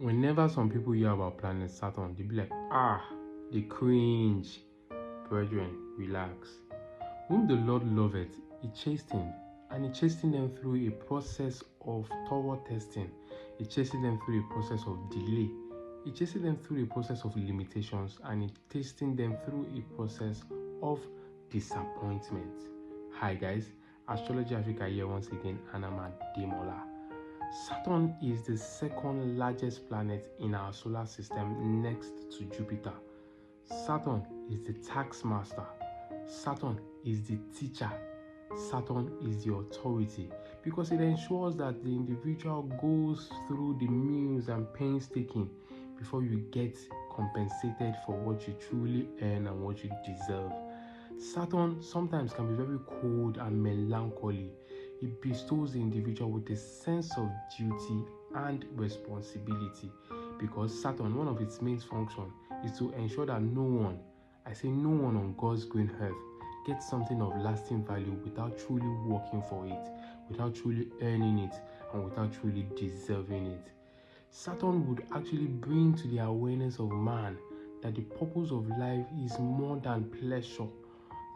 Whenever some people hear about planet Saturn, they be like, they cringe. Brethren, relax. Whom the Lord loveth, he chastened, and he chastened them through a process of thorough testing. He chastened them through a process of delay. He chastened them through a process of limitations, and he chastened them through a process of disappointment. Hi guys, Astrology Africa here once again, and I'm Ademola. Saturn is the second largest planet in our solar system next to Jupiter. Saturn is the tax master. Saturn is the teacher. Saturn is the authority, because it ensures that the individual goes through the means and painstaking before you get compensated for what you truly earn and what you deserve. Saturn sometimes can be very cold and melancholy. It bestows the individual with a sense of duty and responsibility, because Saturn, one of its main functions is to ensure that no one on God's green earth gets something of lasting value without truly working for it, without truly earning it, and without truly deserving it. Saturn would actually bring to the awareness of man that the purpose of life is more than pleasure,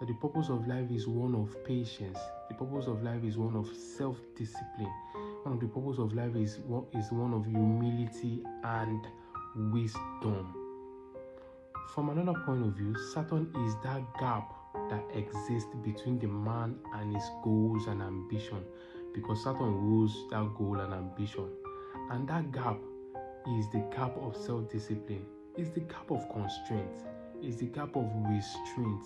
that the purpose of life is one of patience, the purpose of life is one of self-discipline, one of the purpose of life is one of humility and wisdom. From another point of view, Saturn is that gap that exists between the man and his goals and ambition, because Saturn rules that goal and ambition. And that gap is the gap of self-discipline, is the gap of constraint, is the gap of restraint,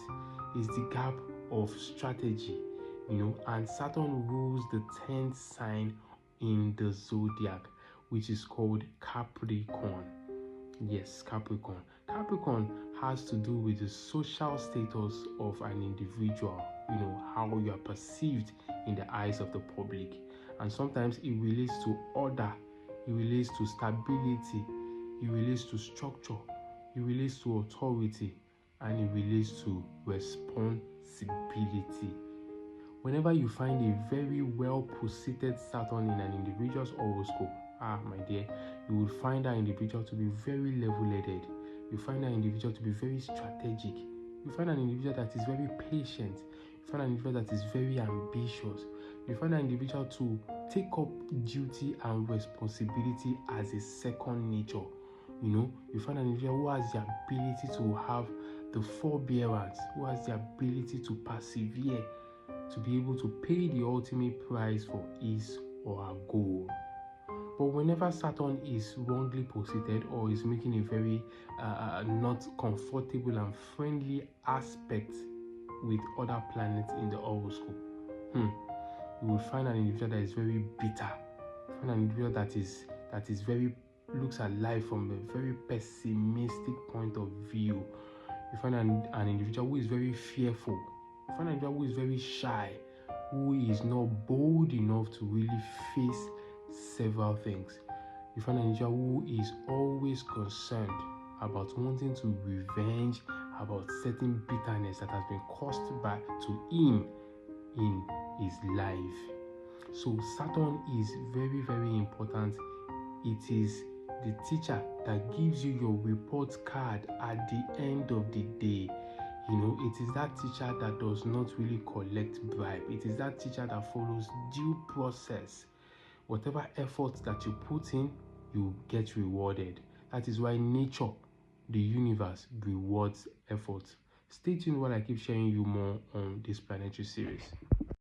is the gap of strategy, and Saturn rules the 10th sign in the zodiac, which is called Capricorn. Yes, Capricorn. Capricorn has to do with the social status of an individual, how you are perceived in the eyes of the public. And sometimes it relates to order, it relates to stability, it relates to structure, it relates to authority, and it relates to responsibility. Whenever you find a very well-positioned Saturn in an individual's horoscope, my dear, you will find that individual to be very level-headed. You find that individual to be very strategic. You find an individual that is very patient. You find an individual that is very ambitious. You find an individual to take up duty and responsibility as a second nature. You find an individual who has the ability to have the forbearance, who has the ability to persevere, to be able to pay the ultimate price for his or her goal. But whenever Saturn is wrongly positioned or is making a very not comfortable and friendly aspect with other planets in the horoscope, you will find an individual that is very bitter. You find an individual that is very looks at life from a very pessimistic point of view. You find an individual who is very fearful. You find an individual who is very shy, who is not bold enough to really face several things. You find an individual who is always concerned about wanting to revenge about certain bitterness that has been caused to him in his life. So Saturn is very, very important. It is the teacher that gives you your report card at the end of the day. It is that teacher that does not really collect bribe. It is that teacher that follows due process. Whatever effort that you put in, you get rewarded. That is why nature, the universe, rewards effort. Stay tuned while I keep sharing you more on this planetary series.